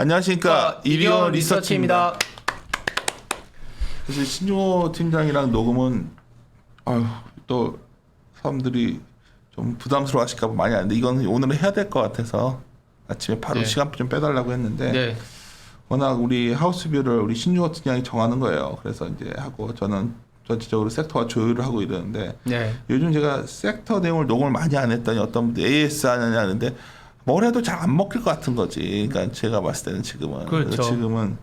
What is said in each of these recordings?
안녕하십니까. 이리온 리서치입니다. 그래서 신종호 팀장이랑 녹음은 또 사람들이 좀 부담스러워 하실까 봐 많이 하는데 이건 오늘은 해야 될 것 같아서 아침에 바로 시간 좀 빼달라고 했는데 워낙 우리 하우스뷰를 우리 신종호 팀장이 정하는 거예요. 그래서 이제 하고 저는 전체적으로 섹터와 조율을 하고 이러는데 요즘 제가 섹터 내용을 녹음을 많이 안 했더니 어떤 분들 AS 하느냐는데 뭘 해도 잘 안 먹힐 것 같은 거지. 그러니까 제가 봤을 때는 지금은. 그렇죠. 지금은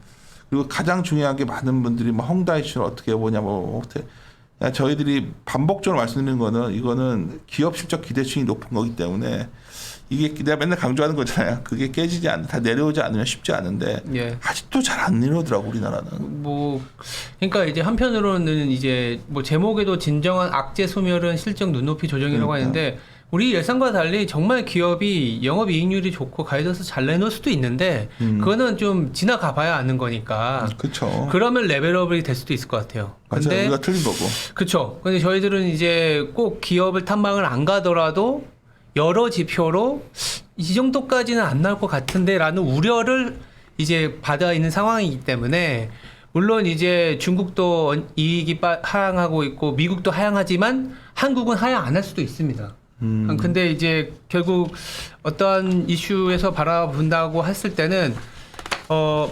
그리고 가장 중요한 게 많은 분들이 뭐 헝다 이슈를 어떻게 보냐 뭐 그러니까 저희들이 반복적으로 말씀드리는 거는 이거는 기업 실적 기대치이 높은 거기 때문에 이게 내가 맨날 강조하는 거잖아요. 그게 깨지지 않는 다 내려오지 않으면 쉽지 않은데 아직도 잘 안 내려오더라고 우리나라는. 뭐 그러니까 이제 한편으로는 이제 뭐 제목에도 진정한 악재 소멸은 실적 눈높이 조정이라고 하는데 우리 예상과 달리 정말 기업이 영업이익률이 좋고 가이던스 잘 내놓을 수도 있는데 그거는 좀 지나가 봐야 아는 거니까. 그렇죠. 그러면 레벨업이 될 수도 있을 것 같아요. 맞아요. 근데 우리가 틀린 거고. 그렇죠. 근데 저희들은 이제 꼭 기업을 탐방을 안 가더라도 여러 지표로 이 정도까지는 안 나올 것 같은데라는 우려를 이제 받아 있는 상황이기 때문에 물론 이제 중국도 이익이 하향하고 있고 미국도 하향하지만 한국은 하향 안 할 수도 있습니다. 근데 이제 결국 어떠한 이슈에서 바라본다고 했을 때는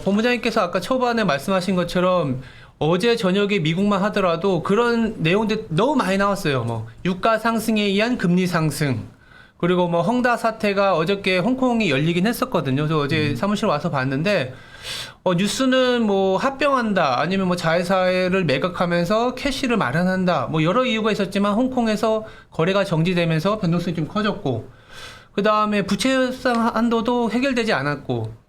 본부장님께서 아까 초반에 말씀하신 것처럼 어제 저녁에 미국만 하더라도 그런 내용들 너무 많이 나왔어요. 뭐 유가 상승에 의한 금리 상승. 그리고 뭐 헝다 사태가 어저께 홍콩이 열리긴 했었거든요. 저 어제 사무실 와서 봤는데 뉴스는 뭐 합병한다 아니면 뭐 자회사를 매각하면서 캐시를 마련한다 뭐 여러 이유가 있었지만 홍콩에서 거래가 정지되면서 변동성이 좀 커졌고 그 다음에 부채 협상 한도도 해결되지 않았고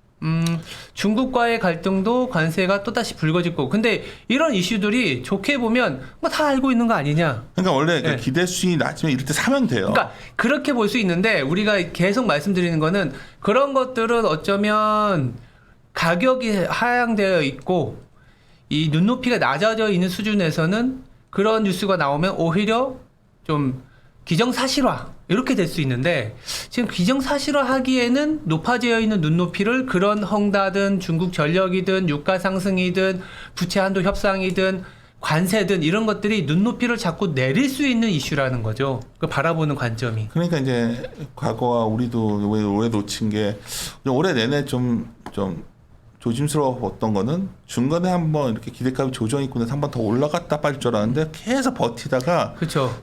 중국과의 갈등도 관세가 또다시 불거졌고 근데 이런 이슈들이 좋게 보면 뭐 다 알고 있는 거 아니냐. 그러니까 원래 그 기대 수준이 낮으면 이럴 때 사면 돼요. 그러니까 그렇게 볼 수 있는데 우리가 계속 말씀드리는 거는 그런 것들은 어쩌면 가격이 하향되어 있고 이 눈높이가 낮아져 있는 수준에서는 그런 뉴스가 나오면 오히려 좀 기정사실화 이렇게 될 수 있는데 지금 기정사실화 하기에는 높아져 있는 눈높이를 그런 헝다든 중국 전력이든 유가 상승이든 부채 한도 협상이든 관세든 이런 것들이 눈높이를 자꾸 내릴 수 있는 이슈라는 거죠. 그 바라보는 관점이. 그러니까 이제 과거와 우리도 올해 놓친 게 올해 내내 좀 조심스러웠던 거는 중간에 한번 이렇게 기대값이 조정이 있고 나서 한번 더 올라갔다 빠질 줄 알았는데 계속 버티다가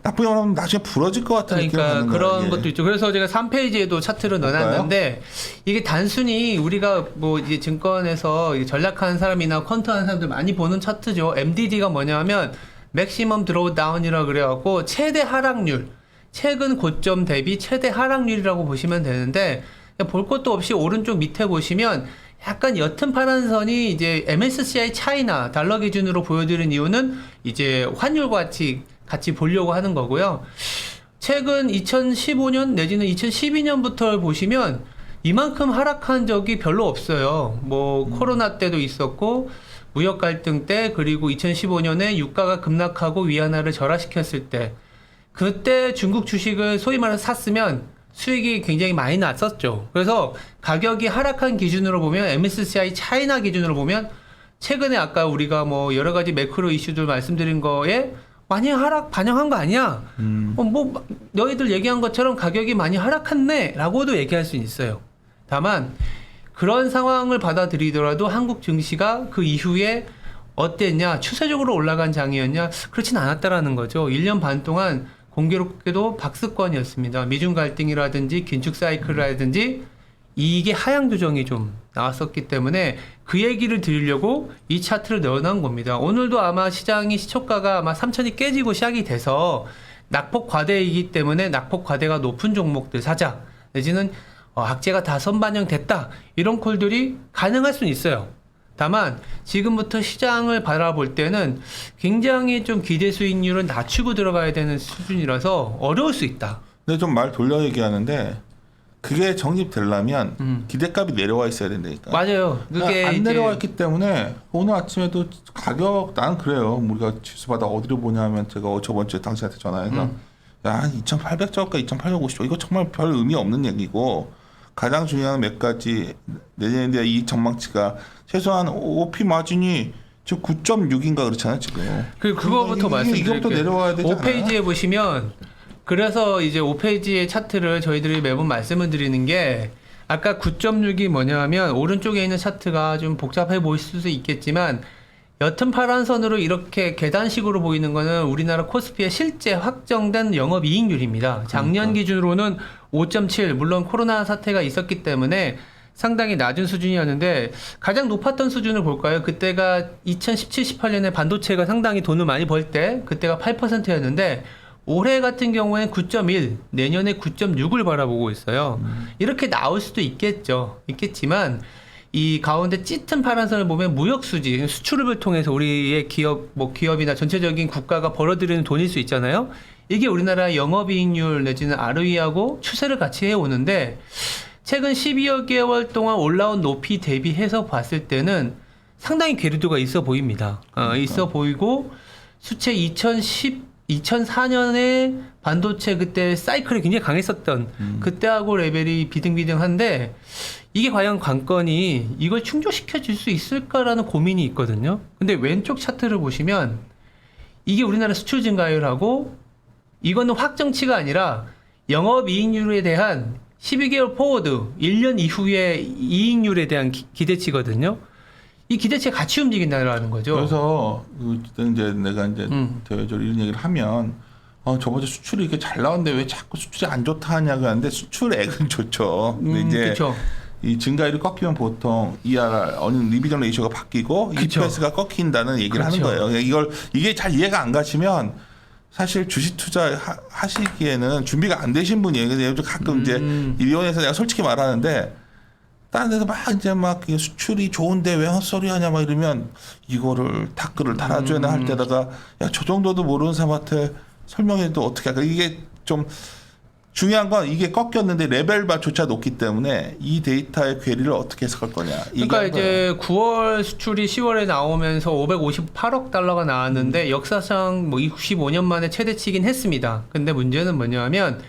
나쁘게 말하면 나중에 부러질 것 같은 느낌이 드는 거예요. 그런 것도 있죠. 그래서 제가 3페이지에도 차트를 넣어놨는데 이게 단순히 우리가 뭐 이제 증권에서 전략하는 사람이나 퀀트하는 사람들 많이 보는 차트죠. MDD가 뭐냐면 맥시멈 드로우다운이라고 그래갖고 최대 하락률, 최근 고점 대비 최대 하락률이라고 보시면 되는데 볼 것도 없이 오른쪽 밑에 보시면 약간 옅은 파란 선이 이제 MSCI 차이나 달러 기준으로 보여드리는 이유는 이제 환율과 같이 보려고 하는 거고요. 최근 2015년 내지는 2012년부터 보시면 이만큼 하락한 적이 별로 없어요. 뭐 코로나 때도 있었고 무역 갈등 때 그리고 2015년에 유가가 급락하고 위안화를 절하시켰을 때 그때 중국 주식을 소위 말해서 샀으면 수익이 굉장히 많이 났었죠. 그래서 가격이 하락한 기준으로 보면 MSCI 차이나 기준으로 보면 최근에 아까 우리가 뭐 여러 가지 매크로 이슈들 말씀드린 거에 많이 하락 반영한 거 아니야? 뭐 너희들 얘기한 것처럼 가격이 많이 하락했네 라고도 얘기할 수 있어요. 다만 그런 상황을 받아들이더라도 한국 증시가 그 이후에 어땠냐? 추세적으로 올라간 장이었냐? 그렇진 않았다라는 거죠. 1년 반 동안 공교롭게도 박스권이었습니다. 미중 갈등이라든지 긴축 사이클이라든지 이게 하향 조정이 좀 나왔었기 때문에 그 얘기를 드리려고 이 차트를 넣어놓은 겁니다. 오늘도 아마 시초가가 아마 3천이 깨지고 시작이 돼서 낙폭 과대이기 때문에 낙폭 과대가 높은 종목들 사자 내지는 악재가 다 선반영됐다 이런 콜들이 가능할 수는 있어요. 다만 지금부터 시장을 바라볼 때는 굉장히 좀 기대 수익률은 낮추고 들어가야 되는 수준이라서 어려울 수 있다. 근데 좀 말 돌려 얘기하는데 그게 정립되려면 기대값이 내려와 있어야 된다니까. 맞아요. 그게 안 내려와 있기 때문에 오늘 아침에도 가격 나는 그래요. 우리가 지수바닥 어디로 보냐면 제가 저번 주에 당신한테 전화해서 야 2,800저가 2,850저 이거 정말 별 의미 없는 얘기고 가장 중요한 몇 가지 내년에 대한 이익 전망치가 최소한 OP 마진이 지금 9.6인가 그렇잖아요 지금. 그거부터 말씀드릴게요. 이것도 내려와야 되지 않아요? 5페이지에 보시면 그래서 이제 5페이지의 차트를 저희들이 매번 말씀을 드리는 게 아까 9.6이 뭐냐면 오른쪽에 있는 차트가 좀 복잡해 보일 수도 있겠지만 옅은 파란 선으로 이렇게 계단식으로 보이는 거는 우리나라 코스피의 실제 확정된 영업이익률입니다. 작년 기준으로는 5.7, 물론 코로나 사태가 있었기 때문에 상당히 낮은 수준이었는데 가장 높았던 수준을 볼까요? 그때가 2017, 18년에 반도체가 상당히 돈을 많이 벌 때 그때가 8%였는데 올해 같은 경우에는 9.1, 내년에 9.6을 바라보고 있어요. 이렇게 나올 수도 있겠지만 이 가운데 짙은 파란선을 보면 무역수지, 수출을 통해서 우리의 기업이나 전체적인 국가가 벌어들이는 돈일 수 있잖아요. 이게 우리나라 영업이익률 내지는 ROE하고 추세를 같이 해오는데 최근 12여 개월 동안 올라온 높이 대비해서 봤을 때는 상당히 괴리도가 있어 보입니다. 있어 보이고 수채 2004년에 반도체 그때 사이클이 굉장히 강했었던 그때하고 레벨이 비등비등한데 이게 과연 관건이 이걸 충족시켜 줄 수 있을까라는 고민이 있거든요. 근데 왼쪽 차트를 보시면 이게 우리나라 수출 증가율하고 이거는 확정치가 아니라 영업이익률에 대한 12개월 포워드 1년 이후의 이익률에 대한 기대치거든요. 이 기대치가 같이 움직인다는 거죠. 그래서 이제 내가 이제 대외적으로 이런 얘기를 하면 저번에 수출이 이렇게 잘 나왔는데 왜 자꾸 수출이 안 좋다 하냐고 하는데 수출액은 좋죠. 근데 이제 그쵸. 이 증가율이 꺾이면 보통 ERR, 리비전 레이쇼가 바뀌고 EPS가 꺾인다는 얘기를 하는 거예요. 이게 잘 이해가 안 가시면 사실 주식 투자 하시기에는 준비가 안 되신 분이에요. 그래서 가끔 이제 이원에서 내가 솔직히 말하는데 다른 데서 막 수출이 좋은데 왜 헛소리 하냐 막 이러면 이거를 댓글을 달아줘야 할 때다가 야, 저 정도도 모르는 사람한테 설명해도 어떻게 할까. 이게 좀 중요한 건 이게 꺾였는데 레벨바조차 높기 때문에 이 데이터의 괴리를 어떻게 해석할 거냐. 그러니까 이제 9월 수출이 10월에 나오면서 558억 달러가 나왔는데 역사상 뭐 65년 만에 최대치긴 했습니다. 근데 문제는 뭐냐면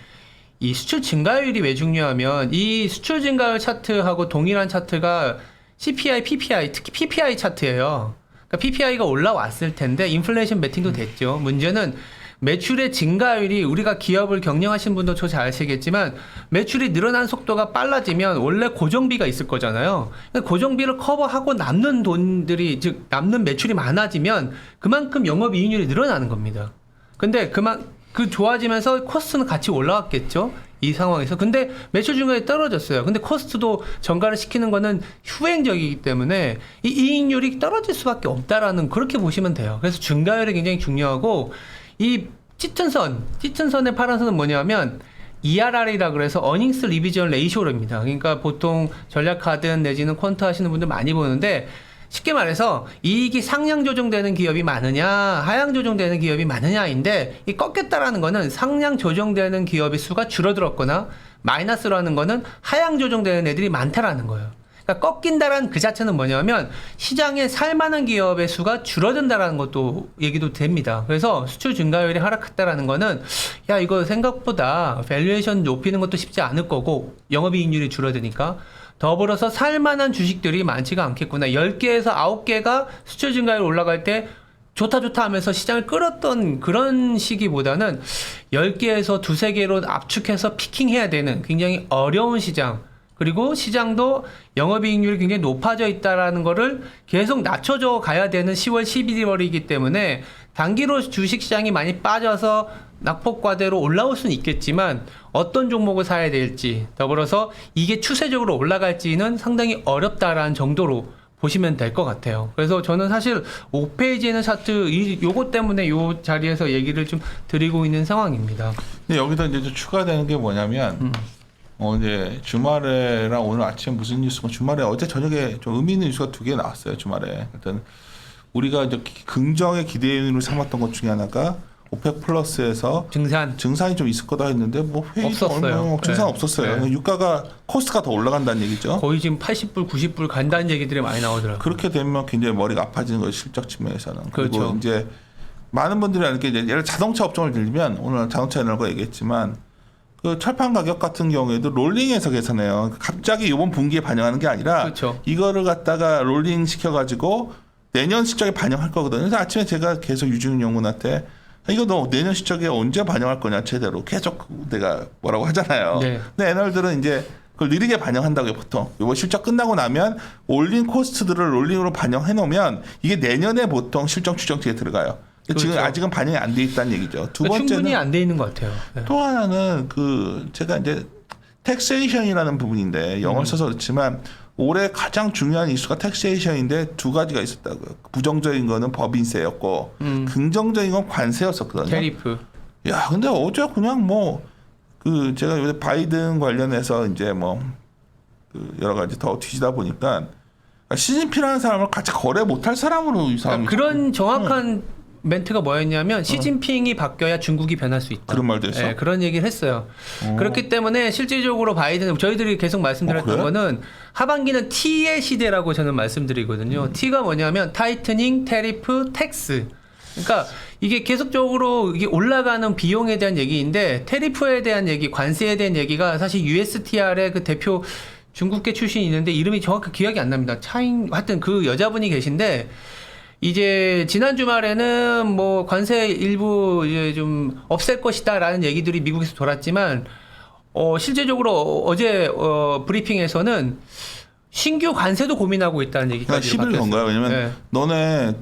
이 수출 증가율이 왜 중요하면 이 수출 증가율 차트하고 동일한 차트가 CPI, PPI, 특히 PPI 차트예요. 그러니까 PPI가 올라왔을 텐데 인플레이션 매팅도 됐죠. 문제는 매출의 증가율이 우리가 기업을 경영하신 분도 잘 아시겠지만 매출이 늘어난 속도가 빨라지면 원래 고정비가 있을 거잖아요. 고정비를 커버하고 남는 돈들이 즉 남는 매출이 많아지면 그만큼 영업이익률이 늘어나는 겁니다. 근데 그 좋아지면서 코스트는 같이 올라왔겠죠. 이 상황에서. 근데 매출 증가율이 떨어졌어요. 근데 코스트도 전가를 시키는 거는 후행적이기 때문에 이 이익률이 떨어질 수밖에 없다라는 그렇게 보시면 돼요. 그래서 증가율이 굉장히 중요하고 이 짙은 선의 파란 선은 뭐냐면 ERR이라 그래서 Earnings Revision Ratio입니다. 그러니까 보통 전략하든 내지는 퀀트 하시는 분들 많이 보는데 쉽게 말해서 이익이 상향 조정되는 기업이 많으냐 하향 조정되는 기업이 많으냐인데 이 꺾였다라는 거는 상향 조정되는 기업의 수가 줄어들었거나 마이너스라는 거는 하향 조정되는 애들이 많다라는 거예요. 그러니까 꺾인다라는 그 자체는 뭐냐면 시장에 살만한 기업의 수가 줄어든다라는 것도 얘기도 됩니다. 그래서 수출 증가율이 하락했다라는 거는 야 이거 생각보다 밸류에이션 높이는 것도 쉽지 않을 거고 영업이익률이 줄어드니까 더불어서 살만한 주식들이 많지가 않겠구나. 10개에서 9개가 수출 증가율 올라갈 때 좋다 하면서 시장을 끌었던 그런 시기보다는 10개에서 2-3개로 압축해서 피킹해야 되는 굉장히 어려운 시장, 그리고 시장도 영업이익률이 굉장히 높아져 있다라는 거를 계속 낮춰줘 가야 되는 10월, 11월이기 때문에 단기로 주식시장이 많이 빠져서 낙폭과대로 올라올 수는 있겠지만 어떤 종목을 사야 될지, 더불어서 이게 추세적으로 올라갈지는 상당히 어렵다라는 정도로 보시면 될 것 같아요. 그래서 저는 사실 5페이지에 있는 차트 요거 때문에 요 자리에서 얘기를 좀 드리고 있는 상황입니다. 근데 여기서 이제 좀 추가되는 게 뭐냐면 이제 주말에랑 오늘 아침에 무슨 뉴스가 주말에 어제 저녁에 좀 의미 있는 뉴스가 2개 나왔어요. 주말에. 일단 우리가 이제 긍정의 기대인으로 삼았던 것 중에 하나가 오펙 플러스에서 증산이 좀 있을 거다 했는데 뭐 회의도 없었어요. 증산 네. 없었어요. 네. 유가가 코스트가 더 올라간다는 얘기죠. 거의 지금 80불, 90불 간다는 얘기들이 많이 나오더라고요. 그렇게 되면 굉장히 머리가 아파지는 거예요. 실적 측면에서는. 그렇죠. 그리고 이제 많은 분들이 아는 게 이제 예를 자동차 업종을 들면 오늘 자동차 에너지가 얘기했지만 그 철판 가격 같은 경우에도 롤링해서 계산해요. 갑자기 이번 분기에 반영하는 게 아니라 그렇죠. 이거를 갖다가 롤링 시켜가지고 내년 실적에 반영할 거거든요. 그래서 아침에 제가 계속 유지훈 연구원한테 이거 너 내년 실적에 언제 반영할 거냐 제대로 계속 내가 뭐라고 하잖아요. 네. 근데 애널들은 이제 그걸 느리게 반영한다고요 보통. 이번 실적 끝나고 나면 올린 코스트들을 롤링으로 반영해 놓으면 이게 내년에 보통 실적 추정치에 들어가요. 지금 그렇죠. 아직은 반영이 안 돼 있다는 얘기죠. 두 그러니까 번째는 충분히 안 돼 있는 것 같아요. 네. 또 하나는 그 제가 이제 텍세이션이라는 부분인데 영어를 써서 그렇지만 올해 가장 중요한 이슈가 텍세이션인데 두 가지가 있었다고요. 부정적인 거는 법인세였고 긍정적인 건 관세였었거든요. 테리프. 야, 근데 어제 그냥 뭐 그 제가 요새 바이든 관련해서 이제 뭐 그 여러 가지 더 뒤지다 보니까 시진핑이라는 사람을 같이 거래 못할 사람으로 이 사람이 그런 정확한 멘트가 뭐였냐면 시진핑이 바뀌어야 중국이 변할 수 있다. 그런 말도 했어? 네, 그런 얘기를 했어요. 그렇기 때문에 실질적으로 바이든 저희들이 계속 말씀드렸던 그래? 거는 하반기는 T의 시대라고 저는 말씀드리거든요. T가 뭐냐면 타이트닝, 테리프, 텍스. 그러니까 이게 계속적으로 이게 올라가는 비용에 대한 얘기인데 테리프에 대한 얘기, 관세에 대한 얘기가 사실 USTR의 그 대표 중국계 출신이 있는데 이름이 정확히 기억이 안 납니다. 하여튼 그 여자분이 계신데 이제 지난 주말에는 뭐 관세 일부 이제 좀 없앨 것이다라는 얘기들이 미국에서 돌았지만 실제적으로 어제 브리핑에서는 신규 관세도 고민하고 있다는 얘기까지 11일 바뀌었어요. 건가요? 왜냐면 네. 너네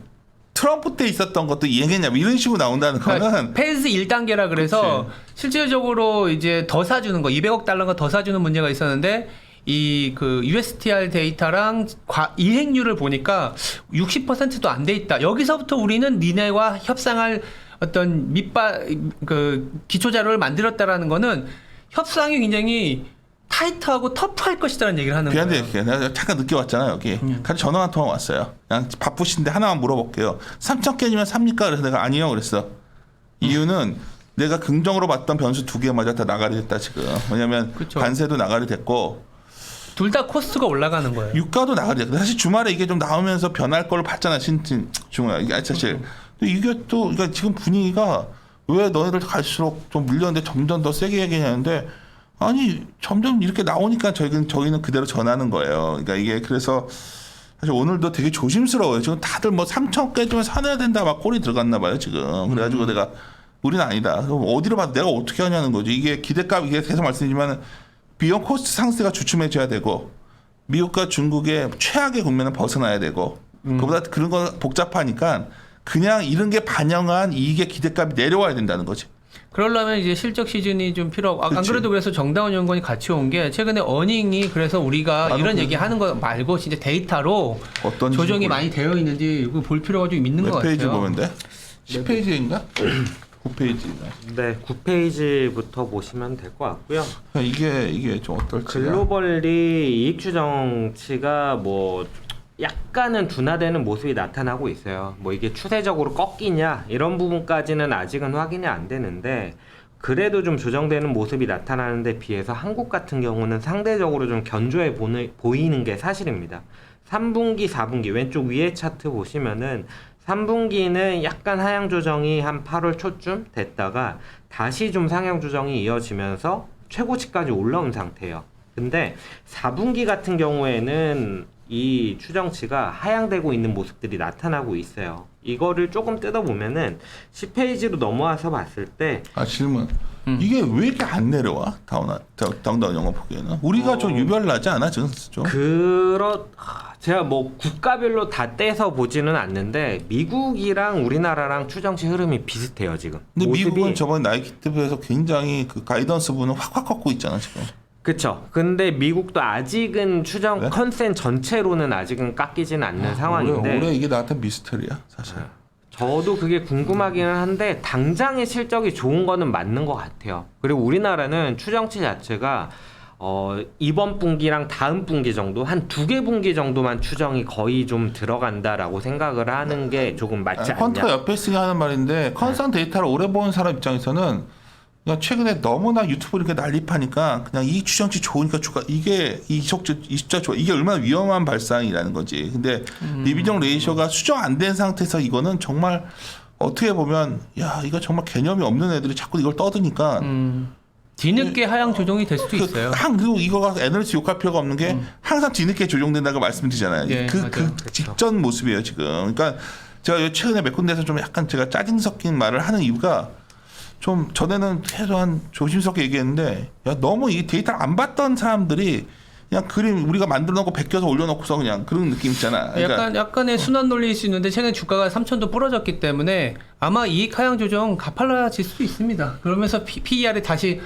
트럼프 때 있었던 것도 이행했냐 이런 식으로 나온다는 거는 페이즈 1단계라 그래서 실질적으로 이제 더 사주는 거 200억 달러가 더 사주는 문제가 있었는데 이 그 USTR 데이터랑 이행률을 보니까 60%도 안 돼 있다. 여기서부터 우리는 니네와 협상할 어떤 그 기초 자료를 만들었다라는 거는 협상이 굉장히 타이트하고 터프할 것이다라는 얘기를 하는 거예요. 그런데 내가 잠깐 늦게 왔잖아요 여기. 같이 전화 한 통화 왔어요. 그냥 바쁘신데 하나만 물어볼게요. 3천 개면 삽니까? 그래서 내가 아니요 그랬어. 이유는 내가 긍정으로 봤던 변수 두 개마저 다 나가리 됐다 지금. 왜냐면 그쵸. 관세도 나가리 됐고 둘 다 코스트가 올라가는 거예요. 유가도 나가리 됐고 사실 주말에 이게 좀 나오면서 변할 걸 봤잖아 주말 이게 사실. 근데 이게 또 그러니까 지금 분위기가 왜 너희들 갈수록 좀 밀렸는데 점점 더 세게 얘기하는데 아니 점점 이렇게 나오니까 저희는 그대로 전하는 거예요. 그러니까 이게 그래서 사실 오늘도 되게 조심스러워요. 지금 다들 뭐 3천 개쯤 사내야 된다 막 꼴이 들어갔나 봐요 지금. 그래가지고 내가 우리는 아니다. 그럼 어디로 봐도 내가 어떻게 하냐는 거지. 이게 기대값 이게 계속 말씀드리지만 비용 코스트 상승세가 주춤해져야 되고 미국과 중국의 최악의 국면을 벗어나야 되고 그보다 그런 거 복잡하니까 그냥 이런 게 반영한 이익의 기대값이 내려와야 된다는 거지. 그러려면 이제 실적 시즌이 좀 필요하고 안 그치. 그래도 그래서 정다운 연구원이 같이 온 게 최근에 어닝이 그래서 우리가 나도 이런 그래. 얘기하는 거 말고 진짜 데이터로 어떤지 조정이 몰라. 많이 되어 있는지 이거 볼 필요가 좀 있는 것 몇 같아요. 페이지 보면 돼? 10페이지인가? 9페이지인가? 네, 9페이지부터 보시면 될 것 같고요. 이게 좀 어떨지. 글로벌리 이익 추정치가 뭐 약간은 둔화되는 모습이 나타나고 있어요. 뭐 이게 추세적으로 꺾이냐 이런 부분까지는 아직은 확인이 안 되는데 그래도 좀 조정되는 모습이 나타나는데 비해서 한국 같은 경우는 상대적으로 좀 견조해 보이는 게 사실입니다. 3분기, 4분기 왼쪽 위에 차트 보시면은 3분기는 약간 하향 조정이 한 8월 초쯤 됐다가 다시 좀 상향 조정이 이어지면서 최고치까지 올라온 상태예요. 근데 4분기 같은 경우에는 이 추정치가 하향되고 있는 모습들이 나타나고 있어요. 이거를 조금 뜯어보면은 10페이지로 넘어와서 봤을 때 질문. 이게 왜 이렇게 안 내려와? 다운다운 영어 보기에는 우리가 좀 유별나지 않아 지금 좀? 제가 뭐 국가별로 다 떼서 보지는 않는데 미국이랑 우리나라랑 추정치 흐름이 비슷해요 지금. 근데 모습이. 미국은 저번 나이키트에서 굉장히 그 가이던스 부분을 확확 꺾고 있잖아 지금. 그쵸. 근데 미국도 아직은 추정 네? 컨센 전체로는 아직은 깎이지는 않는 상황인데 올해 이게 나한테 미스터리야 사실. 저도 그게 궁금하기는 한데 당장의 실적이 좋은 거는 맞는 것 같아요. 그리고 우리나라는 추정치 자체가 이번 분기랑 다음 분기 정도 한 2개 분기 정도만 추정이 거의 좀 들어간다라고 생각을 하는 게 조금 맞지 않냐. 퀀트가 옆에 있으니 하는 말인데 컨센 데이터를 오래 본 사람 입장에서는 그냥 최근에 너무나 유튜브 이렇게 난립하니까 그냥 이 추정치 좋으니까 주가 이게 이 숫자 좋아 이게 얼마나 위험한 발상이라는 거지. 근데 리비정 레이쇼가 수정 안 된 상태에서 이거는 정말 어떻게 보면 야 이거 정말 개념이 없는 애들이 자꾸 이걸 떠드니까 뒤늦게 하향 조정이 될 수도 있어요. 그리고 이거가 에너지 욕할 필요가 없는 게 항상 뒤늦게 조정된다고 말씀드리잖아요. 네, 그 맞아요. 직전 모습이에요 지금. 그러니까 제가 최근에 몇 군데에서 좀 약간 제가 짜증 섞인 말을 하는 이유가 좀 전에는 최소한 조심스럽게 얘기했는데 야 너무 이 데이터를 안 봤던 사람들이 그냥 그림 우리가 만들어 놓고 베껴서 올려놓고서 그냥 그런 느낌 있잖아. 그러니까 약간의 순환 논리일 수 있는데 최근 주가가 3천도 부러졌기 때문에 아마 이익 하향 조정 가팔라질 수도 있습니다. 그러면서 PER이 다시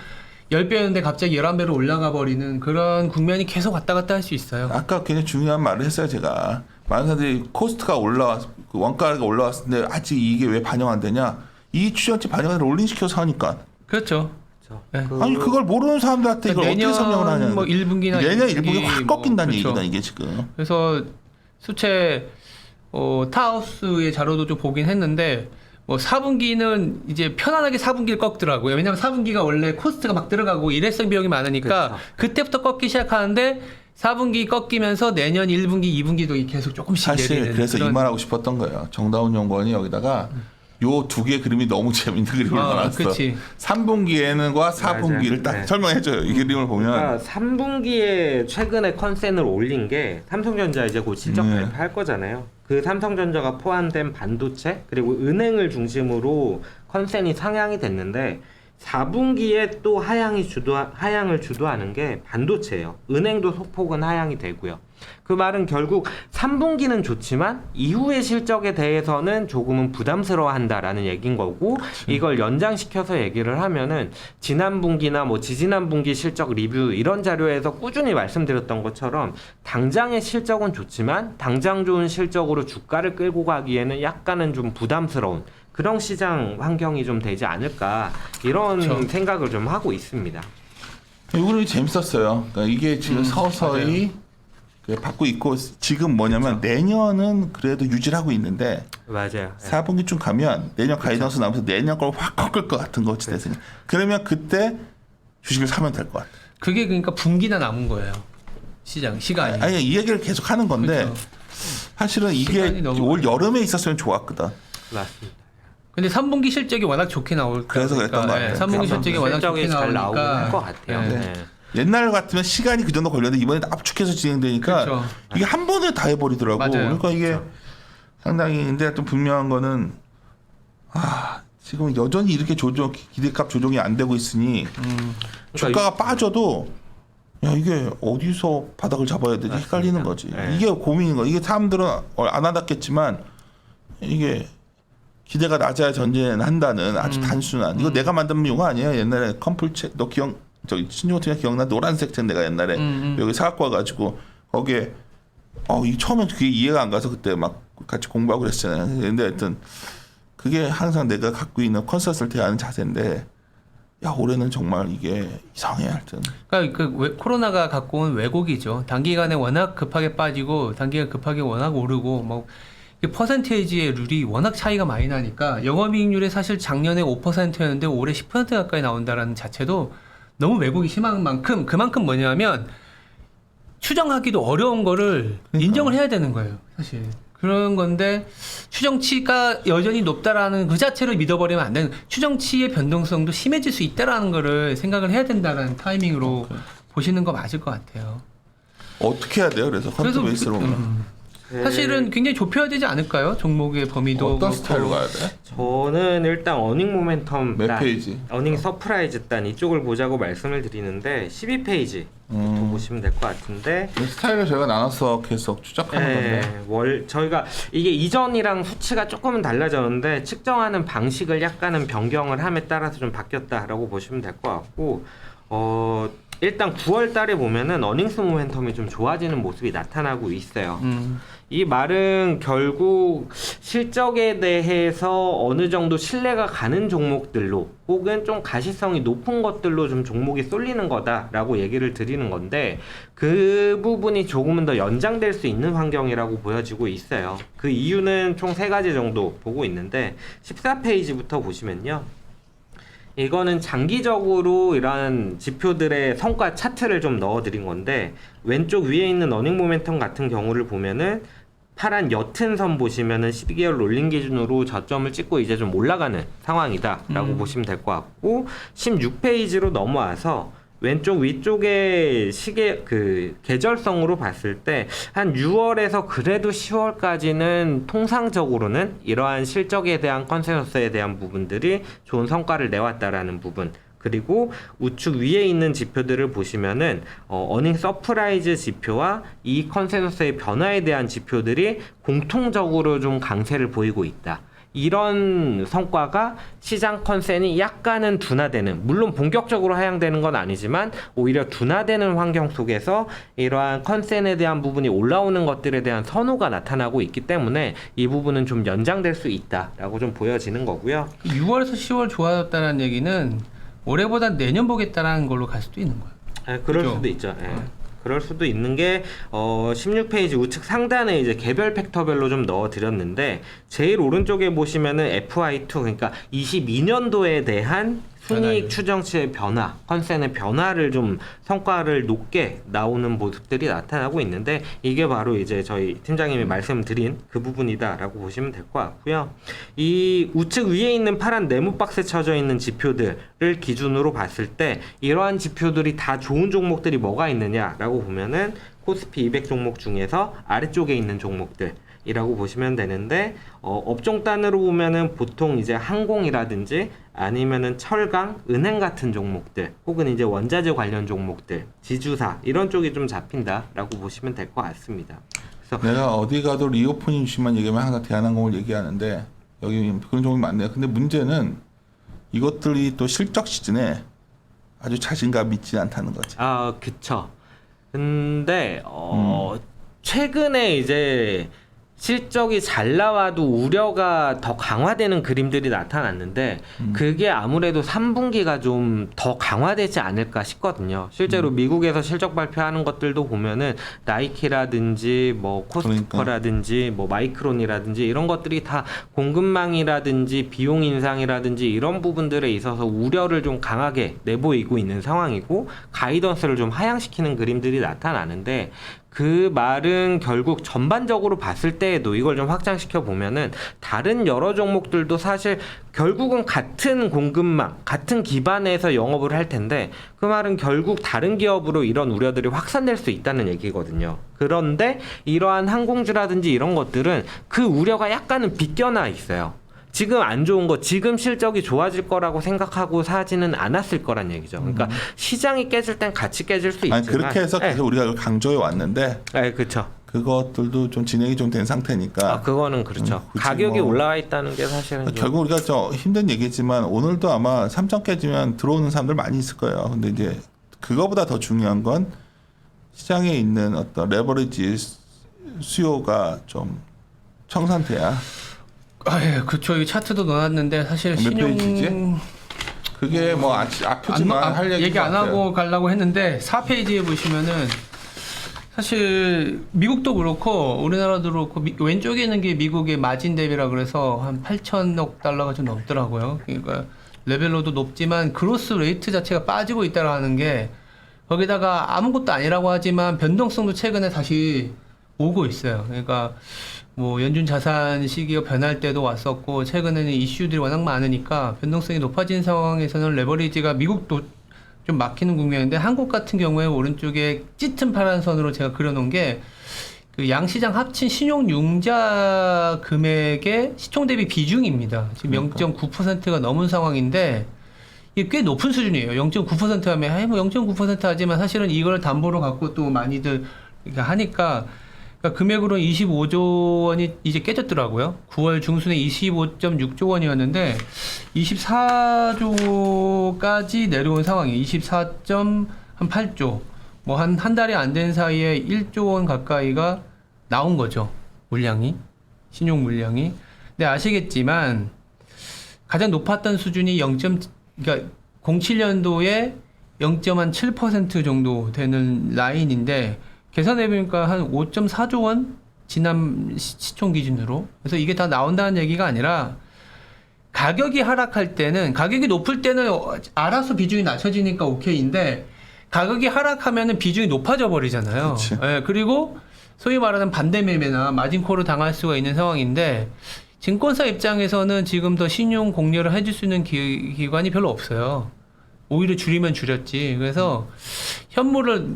10배였는데 갑자기 11배로 올라가 버리는 그런 국면이 계속 왔다 갔다 할 수 있어요. 아까 굉장히 중요한 말을 했어요 제가. 많은 사람들이 코스트가 그 원가가 올라왔을 때 아직 이게 왜 반영 안 되냐? 이 추정치 반영을 올린시켜서 하니까. 그렇죠. 네. 아니 그걸 모르는 사람들한테 이걸 어떻게 설명을 하냐? 뭐 1분기나 내년 1분기 확 꺾인다는 그렇죠. 얘기다 이게 지금. 그래서 수채 타하우스의 자료도 좀 보긴 했는데 뭐 4분기는 이제 편안하게 4분기를 꺾더라고요. 왜냐하면 4분기가 원래 코스트가 막 들어가고 일회성 비용이 많으니까 그렇죠. 그때부터 꺾기 시작하는데 4분기 꺾이면서 내년 1분기, 2분기도 계속 조금씩 사실 내리는 그래서 그런... 이 말하고 싶었던 거예요. 정다운 연구원이 여기다가 요 두 개의 그림이 너무 재밌는 그림을 넣어놨어. 그치. 3분기에는과 4분기를 맞아요. 딱 네. 설명해줘요. 이 그림을 보면. 그러니까 3분기에 최근에 컨센을 올린 게 삼성전자 이제 곧 실적 발표할 거잖아요. 그 삼성전자가 포함된 반도체 그리고 은행을 중심으로 컨센이 상향이 됐는데 4분기에 또 하향을 주도하는 게 반도체예요. 은행도 소폭은 하향이 되고요. 그 말은 결국 3분기는 좋지만 이후의 실적에 대해서는 조금은 부담스러워한다라는 얘기인 거고 이걸 연장시켜서 얘기를 하면은 지난 분기나 뭐 지지난 분기 실적 리뷰 이런 자료에서 꾸준히 말씀드렸던 것처럼 당장의 실적은 좋지만 당장 좋은 실적으로 주가를 끌고 가기에는 약간은 좀 부담스러운 그런 시장 환경이 좀 되지 않을까 이런 그렇죠. 생각을 좀 하고 있습니다. 이 그림이 재밌었어요. 그러니까 이게 지금 서서히 받고 있고 지금 뭐냐면 내년은 그래도 유지를 하고 있는데 맞아요. 4분기쯤 가면 내년 가이던스 나오면서 내년 걸 확 꺾을 것 같은 거 어찌 됐으니 그러면 그때 주식을 사면 될 것 같아요. 그게 그러니까 분기나 남은 거예요. 시간이. 아니 이 얘기를 계속 하는 건데 그렇죠. 사실은 이게 시간이 너무 올 여름에 있었으면 좋았거든. 맞습니다. 근데 3분기 실적이 워낙 좋게 나올 그래서 그랬던 거 같아요. 3분기 실적이 워낙 좋게 실적이 잘 나오긴 나오니까 할 것 같아요. 네. 네. 옛날 같으면 시간이 그 정도 걸렸는데 이번에 압축해서 진행되니까 그렇죠. 이게 한 번에 다 해버리더라고. 맞아요. 그러니까 이게 그렇죠. 상당히 근데 좀 분명한 거는 지금 여전히 이렇게 기대값 조정이 안 되고 있으니 주가가 빠져도 야 이게 어디서 바닥을 잡아야 되지 맞습니다. 헷갈리는 거지. 네. 이게 고민인 거. 이게 사람들은 안 와닿겠지만 이게 기대가 낮아야 전제는 한다는 아주 단순한 이거 내가 만든 용어 아니에요. 옛날에 컴플책 너 신종 같은 거 기억나? 노란색 책 내가 옛날에 여기 사갖고 와가지고 거기에 이 처음엔 그게 이해가 안 가서 그때 막 같이 공부하고 그랬잖아요. 근데 하여튼 그게 항상 내가 갖고 있는 컨설팅을 하는 자세인데 야 올해는 정말 이게 이상해 하여튼. 그러니까 코로나가 갖고 온 왜곡이죠. 단기간에 워낙 급하게 빠지고 단기간 급하게 워낙 오르고 뭐 퍼센테이지의 룰이 워낙 차이가 많이 나니까 영업이익률이 사실 작년에 5%였는데 올해 10% 가까이 나온다라는 자체도 너무 왜곡이 심한 만큼 그만큼 뭐냐면 추정하기도 어려운 거를 인정을 해야 되는 거예요. 사실 그런 건데 추정치가 여전히 높다라는 그 자체를 믿어버리면 안 되는 추정치의 변동성도 심해질 수 있다라는 거를 생각을 해야 된다는 타이밍으로 보시는 거 맞을 것 같아요. 어떻게 해야 돼요? 그래서 컨트 베이스로 보면 사실은 굉장히 좁혀야 되지 않을까요? 종목의 범위도 어떤 그렇고. 스타일로 가야 돼? 저는 일단 어닝 모멘텀 몇 단, 페이지? 어닝 서프라이즈 단 이쪽을 보자고 말씀을 드리는데 12페이지 보시면 될 것 같은데 스타일을 저희가 나눠서 계속 추적하는 건데 저희가 이게 이전이랑 수치가 조금은 달라졌는데 측정하는 방식을 약간은 변경을 함에 따라서 좀 바뀌었다라고 보시면 될 것 같고 일단 9월 달에 보면은 어닝스 모멘텀이 좀 좋아지는 모습이 나타나고 있어요. 이 말은 결국 실적에 대해서 어느 정도 신뢰가 가는 종목들로 혹은 좀 가시성이 높은 것들로 좀 종목이 쏠리는 거다라고 얘기를 드리는 건데 그 부분이 조금은 더 연장될 수 있는 환경이라고 보여지고 있어요. 그 이유는 총 3가지 정도 보고 있는데 14페이지부터 보시면요. 이거는 장기적으로 이러한 지표들의 성과 차트를 좀 넣어드린 건데 왼쪽 위에 있는 어닝 모멘텀 같은 경우를 보면은 파란 옅은 선 보시면은 12개월 롤링 기준으로 저점을 찍고 이제 좀 올라가는 상황이다라고 보시면 될 것 같고 16페이지로 넘어와서 왼쪽 위쪽에 시계 그 계절성으로 봤을 때 한 6월에서 그래도 10월까지는 통상적으로는 이러한 실적에 대한 컨센서스에 대한 부분들이 좋은 성과를 내왔다라는 부분. 그리고 우측 위에 있는 지표들을 보시면은 어닝 서프라이즈 지표와 이 컨센서스의 변화에 대한 지표들이 공통적으로 좀 강세를 보이고 있다. 이런 성과가 시장 컨센이 약간은 둔화되는, 물론 본격적으로 하향되는 건 아니지만 오히려 둔화되는 환경 속에서 이러한 컨센에 대한 부분이 올라오는 것들에 대한 선호가 나타나고 있기 때문에 이 부분은 좀 연장될 수 있다라고 좀 보여지는 거고요. 6월에서 10월 좋아졌다는 얘기는 올해보다 내년 보겠다라는 걸로 갈 수도 있는 거예요. 네, 그럴 그죠? 수도 있죠. 네. 그럴 수도 있는 게 16페이지 우측 상단에 이제 개별 팩터별로 좀 넣어 드렸는데 제일 오른쪽에 보시면은 FY2 그러니까 22년도에 대한 순이익 추정치의 변화, 컨센의 변화를 좀 성과를 높게 나오는 모습들이 나타나고 있는데 이게 바로 이제 저희 팀장님이 말씀드린 그 부분이다라고 보시면 될 것 같고요. 이 우측 위에 있는 파란 네모 박스에 쳐져 있는 지표들을 기준으로 봤을 때 이러한 지표들이 다 좋은 종목들이 뭐가 있느냐라고 보면은 코스피 200 종목 중에서 아래쪽에 있는 종목들 이라고 보시면 되는데 업종 단으로 보면은 보통 이제 항공이라든지 아니면은 철강, 은행 같은 종목들 혹은 이제 원자재 관련 종목들, 지주사 이런 쪽이 좀 잡힌다라고 보시면 될 것 같습니다. 그래서 내가 어디 가도 리오프닝 이슈만 얘기하면 항상 대한항공을 얘기하는데 여기 그런 종목이 많네요. 근데 문제는 이것들이 또 실적 시즌에 아주 자신감 있지 않다는 거지. 아, 그쵸. 근데 최근에 이제 실적이 잘 나와도 우려가 더 강화되는 그림들이 나타났는데 그게 아무래도 3분기가 좀 더 강화되지 않을까 싶거든요. 실제로 미국에서 실적 발표하는 것들도 보면은 나이키라든지 뭐 코스트코라든지 뭐 마이크론이라든지 이런 것들이 다 공급망이라든지 비용 인상이라든지 이런 부분들에 있어서 우려를 좀 강하게 내보이고 있는 상황이고 가이던스를 좀 하향시키는 그림들이 나타나는데 그 말은 결국 전반적으로 봤을 때에도 이걸 좀 확장시켜 보면은 다른 여러 종목들도 사실 결국은 같은 공급망, 같은 기반에서 영업을 할 텐데 그 말은 결국 다른 기업으로 이런 우려들이 확산될 수 있다는 얘기거든요. 그런데 이러한 항공주라든지 이런 것들은 그 우려가 약간은 빗겨나 있어요. 지금 안 좋은 거, 지금 실적이 좋아질 거라고 생각하고 사지는 않았을 거란 얘기죠. 그러니까 시장이 깨질 땐 같이 깨질 수 있지만 그렇게 해서 계속 우리가 그걸 강조해 왔는데 네, 그렇죠. 그것들도 좀 진행이 좀 된 상태니까. 그거는 그렇죠. 가격이 올라와 있다는 게 사실은 결국 우리가 저 힘든 얘기지만 오늘도 아마 3천 깨지면 들어오는 사람들 많이 있을 거예요. 근데 이제 그거보다 더 중요한 건 시장에 있는 어떤 레버리지 수요가 좀 청산돼야. 예, 그렇죠. 이 차트도 넣어놨는데 사실 몇 신용 페이지지? 그게 뭐 아프지만 할 얘기 안 하고 가려고 했는데 4페이지에 보시면은 사실 미국도 그렇고 우리나라도 그렇고 왼쪽에 있는 게 미국의 마진 대비라 그래서 한 8천억 달러가 좀 넘더라고요. 그러니까 레벨로도 높지만 그로스 레이트 자체가 빠지고 있다라는 게 거기다가 아무것도 아니라고 하지만 변동성도 최근에 다시 오고 있어요. 그러니까 뭐 연준 자산 시기가 변할 때도 왔었고 최근에는 이슈들이 워낙 많으니까 변동성이 높아진 상황에서는 레버리지가 미국도 좀 막히는 국면인데 한국 같은 경우에 오른쪽에 짙은 파란 선으로 제가 그려놓은 게 그 양시장 합친 신용 융자 금액의 시총 대비 비중입니다. 지금 0.9%가 넘은 상황인데 이게 꽤 높은 수준이에요. 0.9% 하면 뭐 0.9% 하지만 사실은 이걸 담보로 갖고 또 많이들 하니까 그러니까 금액으로는 25조 원이 이제 깨졌더라고요. 9월 중순에 25.6조 원이었는데 24조까지 내려온 상황이에요. 24.8조. 뭐 한 달이 안 된 사이에 1조 원 가까이가 나온 거죠. 물량이. 신용 물량이. 근데 아시겠지만 가장 높았던 수준이 그러니까 07년도에 0.7% 정도 되는 라인인데 계산해보니까 한 5.4조 원? 지난 시총 기준으로. 그래서 이게 다 나온다는 얘기가 아니라 가격이 하락할 때는, 가격이 높을 때는 알아서 비중이 낮춰지니까 오케이인데 가격이 하락하면은 비중이 높아져 버리잖아요. 예, 그리고 소위 말하는 반대 매매나 마진콜을 당할 수가 있는 상황인데 증권사 입장에서는 지금 더 신용 공여를 해줄 수 있는 기관이 별로 없어요. 오히려 줄이면 줄였지. 그래서 현물을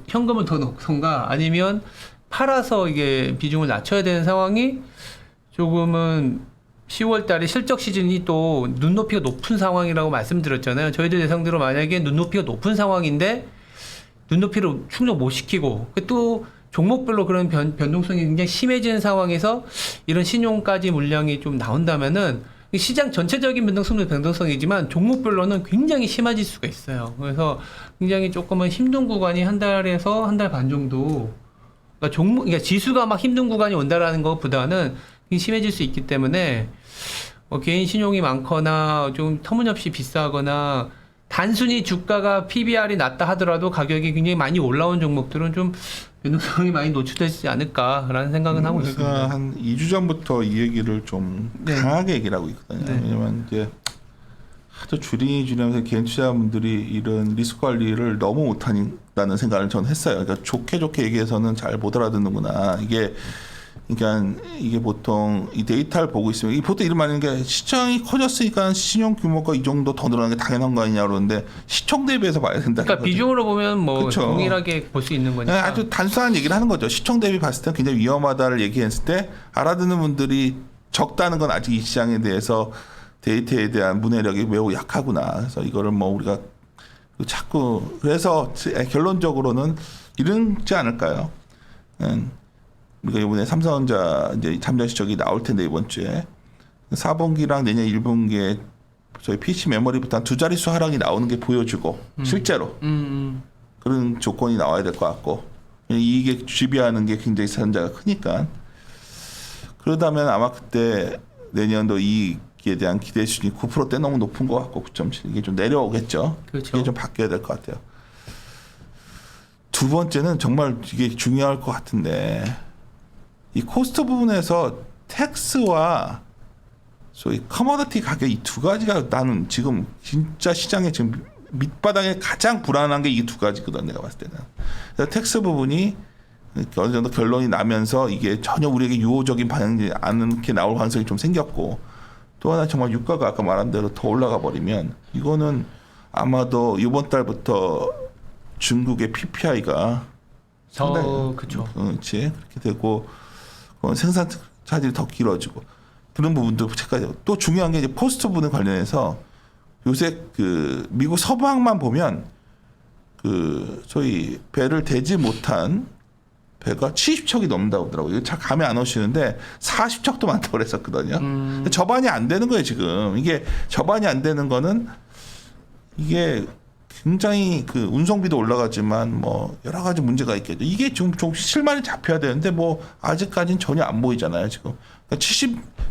현금을 더 넣던가 아니면 팔아서 이게 비중을 낮춰야 되는 상황이 조금은 10월 달에 실적 시즌이 또 눈높이가 높은 상황이라고 말씀드렸잖아요. 저희들 예상대로 만약에 눈높이가 높은 상황인데 눈높이를 충족 못 시키고 또 종목별로 그런 변동성이 굉장히 심해지는 상황에서 이런 신용까지 물량이 좀 나온다면은 시장 전체적인 변동성이지만 종목별로는 굉장히 심해질 수가 있어요. 그래서 굉장히 조금은 힘든 구간이 한 달에서 한 달 반 정도 그러니까 지수가 막 힘든 구간이 온다라는 것보다는 심해질 수 있기 때문에 개인 신용이 많거나 좀 터무니없이 비싸거나 단순히 주가가 PBR이 낮다 하더라도 가격이 굉장히 많이 올라온 종목들은 좀 변동성이 많이 노출되지 않을까라는 생각은 하고 있습니다. 제가 한 2주 전부터 이 얘기를 좀 네. 강하게 얘기를 하고 있거든요. 네. 왜냐면 이제 하도 줄이면서 개인 투자자분들이 이런 리스크 관리를 너무 못한다는 생각을 저는 했어요. 그러니까 좋게 얘기해서는 잘 못 알아듣는구나. 그러니까 이게 보통 이 데이터를 보고 있으면 이게 보통 이런 말인 게 시장이 커졌으니까 신용 규모가 이 정도 더 늘어나는 게 당연한 거 아니냐 그러는데 시총 대비해서 봐야 된다. 그러니까 비중으로 보면 뭐 그쵸. 동일하게 볼 수 있는 거니까. 아주 단순한 얘기를 하는 거죠. 시총 대비 봤을 때 굉장히 위험하다를 얘기했을 때 알아듣는 분들이 적다는 건 아직 이 시장에 대해서 데이터에 대한 문해력이 매우 약하구나. 그래서 이거를 뭐 우리가 자꾸 그래서 결론적으로는 이러지 않을까요? 우리가 이번에 삼성전자 이제 잠정 실적이 나올 텐데 이번 주에 4분기랑 내년 1분기에 저희 PC 메모리부터 한 두 자릿수 하락이 나오는 게 보여지고 실제로 그런 조건이 나와야 될 것 같고 이익에 주비하는 게 굉장히 사전자가 크니까 그러다면 아마 그때 내년도 이익에 대한 기대 수준이 9%대 너무 높은 것 같고 9.7 이게 좀 내려오겠죠. 그렇죠. 이게 좀 바뀌어야 될 것 같아요. 두 번째는 정말 이게 중요할 것 같은데 이 코스트 부분에서 텍스와 소위 커머디티 가격 이 두 가지가 나는 지금 진짜 시장에 지금 밑바닥에 가장 불안한 게 이 두 가지거든 내가 봤을 때는. 그래서 텍스 부분이 어느 정도 결론이 나면서 이게 전혀 우리에게 유호적인 반영이 않게 나올 가능성이 좀 생겼고 또 하나 정말 유가가 아까 말한 대로 더 올라가 버리면 이거는 아마도 이번 달부터 중국의 PPI가 그렇죠. 그렇지 그렇게 되고 생산 차질이 더 길어지고 그런 부분도 체크해야 되고 또 중요한 게 이제 포스트 부분 관련해서 요새 그 미국 서부항만 보면 그 소위 배를 대지 못한 배가 70척이 넘는다고 하더라고요. 이거 잘 감이 안 오시는데 40척도 많다고 그랬었거든요. 접안이 안 되는 거예요 지금. 이게 접안이 안 되는 거는 이게 굉장히 그 운송비도 올라가지만 뭐 여러 가지 문제가 있겠죠. 이게 좀 실마리 잡혀야 되는데 뭐 아직까지는 전혀 안 보이잖아요 지금. 그러니까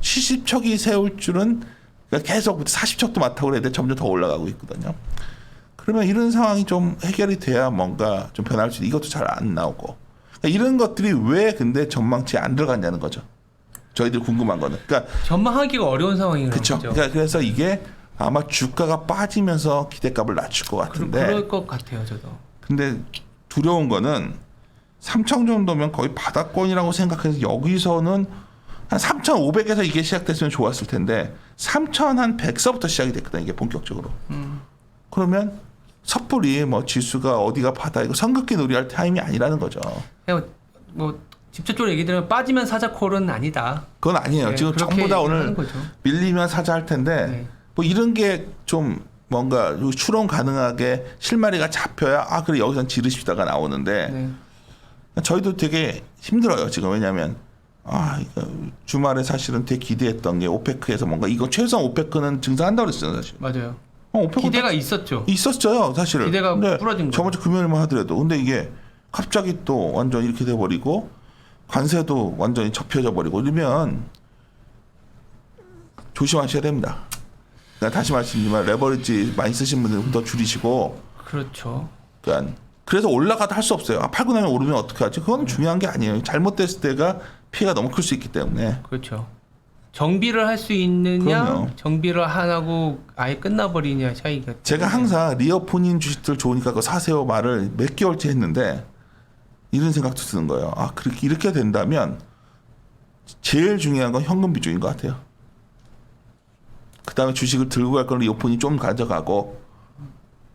70척이 세울 줄은 그러니까 계속 40척도 많다고 그래야 돼 점점 더 올라가고 있거든요. 그러면 이런 상황이 좀 해결이 돼야 뭔가 좀 변할 수 있는 이것도 잘 안 나오고 그러니까 이런 것들이 왜 근데 전망치에 안 들어갔냐는 거죠. 저희들 궁금한 거는. 그러니까 전망하기가 어려운 상황인 그렇죠. 거죠. 그러니까 그래서 이게 아마 주가가 빠지면서 기대값을 낮출 것 같은데. 그럴 것 같아요, 저도. 근데 두려운 거는 3천 정도면 거의 바닥권이라고 생각해서 여기서는 한 3,500에서 이게 시작됐으면 좋았을 텐데 3,100서부터 시작이 됐거든 이게 본격적으로. 그러면 섣불리 뭐 지수가 어디가 바닥이고 선긋기 놀이할 타임이 아니라는 거죠. 그냥 뭐 직접적으로 얘기 드리면 빠지면 사자 콜은 아니다. 그건 아니에요. 네, 지금 그렇게 전부 다 하는 오늘 거죠. 밀리면 사자 할 텐데 네. 뭐 이런 게 좀 뭔가 추론 가능하게 실마리가 잡혀야 그래 여기선 지르십다가 나오는데 네. 저희도 되게 힘들어요 지금. 왜냐하면 이거 주말에 사실은 되게 기대했던 게 오페크에서 뭔가 이거 최소한 오페크는 증산한다고 그랬어요 사실. 맞아요. 오페크 기대가 있었죠. 있었어요 사실은. 기대가 근데 부러진 거예요. 저번 주 금요일만 하더라도 근데 이게 갑자기 또 완전 이렇게 돼버리고 관세도 완전히 접혀져 버리고 이러면 조심하셔야 됩니다. 그러니까 다시 말씀드리지만 레버리지 많이 쓰신 분들은 더 줄이시고. 그렇죠. 그러니까 그래서 올라가도 할 수 없어요. 팔고 나면 오르면 어떻게 하지? 그건 중요한 게 아니에요. 잘못됐을 때가 피해가 너무 클 수 있기 때문에. 그렇죠. 정비를 할 수 있느냐, 그럼요. 정비를 안 하고 아예 끝나버리냐 차이가. 제가 항상 리어폰인 주식들 좋으니까 그거 사세요 말을 몇 개월째 했는데 이런 생각도 드는 거예요. 아, 그렇게 이렇게 된다면 제일 중요한 건 현금 비중인 것 같아요. 그 다음에 주식을 들고 갈 거는 리오폰이 좀 가져가고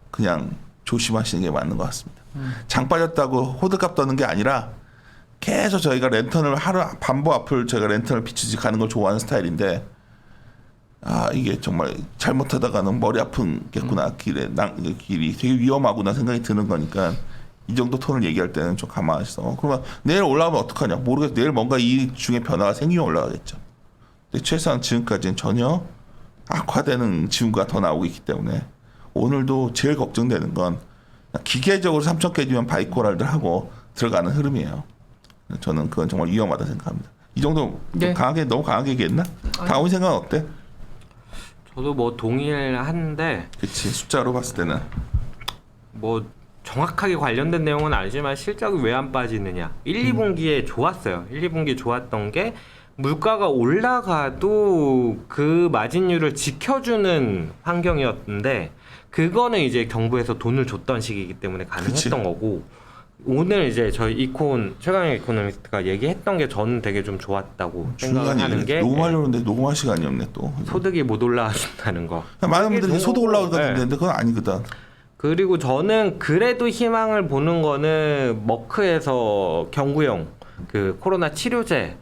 그냥 조심하시는 게 맞는 것 같습니다. 장 빠졌다고 호들갑 떠는 게 아니라 계속 저희가 랜턴을 하루 반보 앞을 저희가 랜턴을 비추지 가는 걸 좋아하는 스타일인데 아 이게 정말 잘못하다가는 머리 아픈겠구나 길이 되게 위험하구나 생각이 드는 거니까 이 정도 톤을 얘기할 때는 좀 감안하셔서 그러면 내일 올라가면 어떡하냐 모르겠어. 내일 뭔가 이 중에 변화가 생기면 올라가겠죠. 근데 최소한 지금까지는 전혀 악화되는 징후가 더 나오고 있기 때문에 오늘도 제일 걱정되는 건 기계적으로 3천 깨지면 바이코랄들 하고 들어가는 흐름이에요. 저는 그건 정말 위험하다 생각합니다. 이 정도 네. 너무 강하게 얘기했나? 다운 생각은 어때? 저도 뭐 동일한데 그치 숫자로 봤을 때는 뭐 정확하게 관련된 내용은 아니지만 실적이 왜 안 빠지느냐. 1, 2분기에 좋았어요. 1, 2분기 좋았던 게 물가가 올라가도 그 마진율을 지켜주는 환경이었는데 그거는 이제 정부에서 돈을 줬던 시기이기 때문에 가능했던 그치. 거고 오늘 이제 저희 최강의 이코노미스트가 얘기했던 게 저는 되게 좀 좋았다고 중요한 생각하는 얘기 게 녹음하려고 했는데 녹음할 시간이 없네 또 소득이 못 올라간다는 거. 많은 그게 분들이 좋은 소득 거고, 올라오니까 네. 되는데 그건 아니거든. 그리고 저는 그래도 희망을 보는 거는 머크에서 경구용 그 코로나 치료제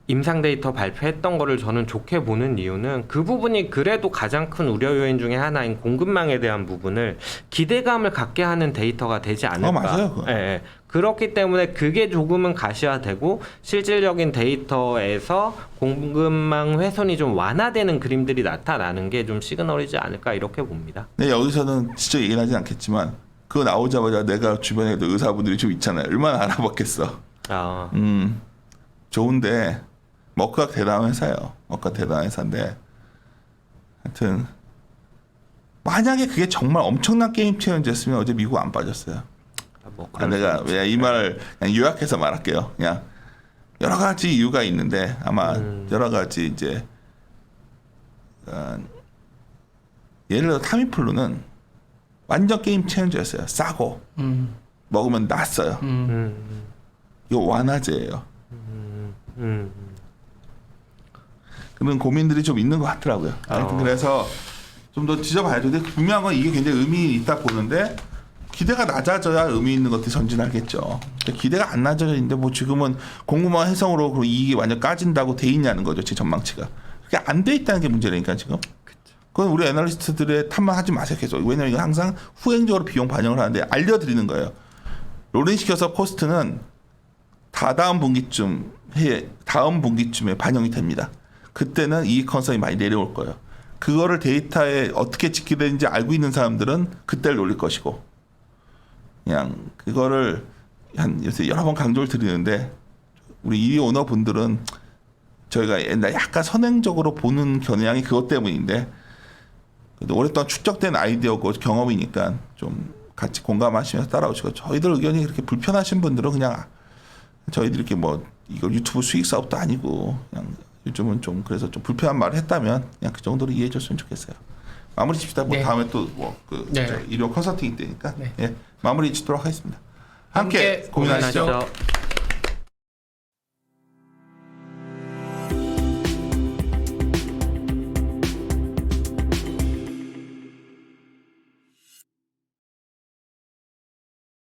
임상 데이터 발표했던 거를 저는 좋게 보는 이유는 그 부분이 그래도 가장 큰 우려 요인 중에 하나인 공급망에 대한 부분을 기대감을 갖게 하는 데이터가 되지 않을까. 맞아요, 그거. 예, 예. 그렇기 때문에 그게 조금은 가시화되고 실질적인 데이터에서 공급망 훼손이 좀 완화되는 그림들이 나타나는 게 좀 시그널이지 않을까 이렇게 봅니다. 네, 여기서는 진짜 얘기는 하진 않겠지만 그거 나오자마자 내가 주변에도 의사분들이 좀 있잖아요. 얼마나 알아봤겠어. 아, 좋은데 머크가 대단한 회사예요. 머크가 대단한 회사인데 하여튼 만약에 그게 정말 엄청난 게임 체인저였으면 어제 미국 안 빠졌어요. 뭐 내가 이 말을 그냥 요약해서 말할게요. 그냥 여러 가지 이유가 있는데 아마 여러 가지 이제 예를 들어 타미플루는 완전 게임 체인저였어요. 싸고 먹으면 낫어요. 이거 완화제예요. 그런 고민들이 좀 있는 것 같더라고요. 하여튼 그래서 좀 더 뒤져봐야죠. 근데 분명한 건 이게 굉장히 의미 있다 보는데 기대가 낮아져야 의미 있는 것들이 전진하겠죠. 기대가 안 낮아져있는데 뭐 지금은 공급망 해성으로 그리고 이익이 완전 까진다고 돼 있냐는 거죠. 제 전망치가. 그게 안 돼 있다는 게 문제라니까 지금. 그건 우리 애널리스트들의 탓만하지 마세요. 계속. 왜냐면 이거 항상 후행적으로 비용 반영을 하는데 알려드리는 거예요. 롤링시켜서 코스트는 다음 분기쯤에 반영이 됩니다. 그때는 이익 컨설이 많이 내려올 거예요. 그거를 데이터에 어떻게 집계되는지 알고 있는 사람들은 그때를 노릴 것이고 그냥 그거를 요새 여러 번 강조를 드리는데 우리 이 오너분들은 저희가 옛날 약간 선행적으로 보는 경향이 그것 때문인데 오랫동안 축적된 아이디어고 경험이니까 좀 같이 공감하시면서 따라오시고 저희들 의견이 그렇게 불편하신 분들은 그냥 저희들이 이렇게 뭐 이거 유튜브 수익 사업도 아니고 그냥 요즘은 좀 그래서 좀 불편한 말을 했다면 그냥 그 정도로 이해해 줬으면 좋겠어요. 마무리 짓시다. 뭐 네. 다음에 또 뭐 그 네. 일용 컨설팅이 되니까 네. 예, 마무리 짓도록 하겠습니다. 함께 고민하시죠. 고민하시죠.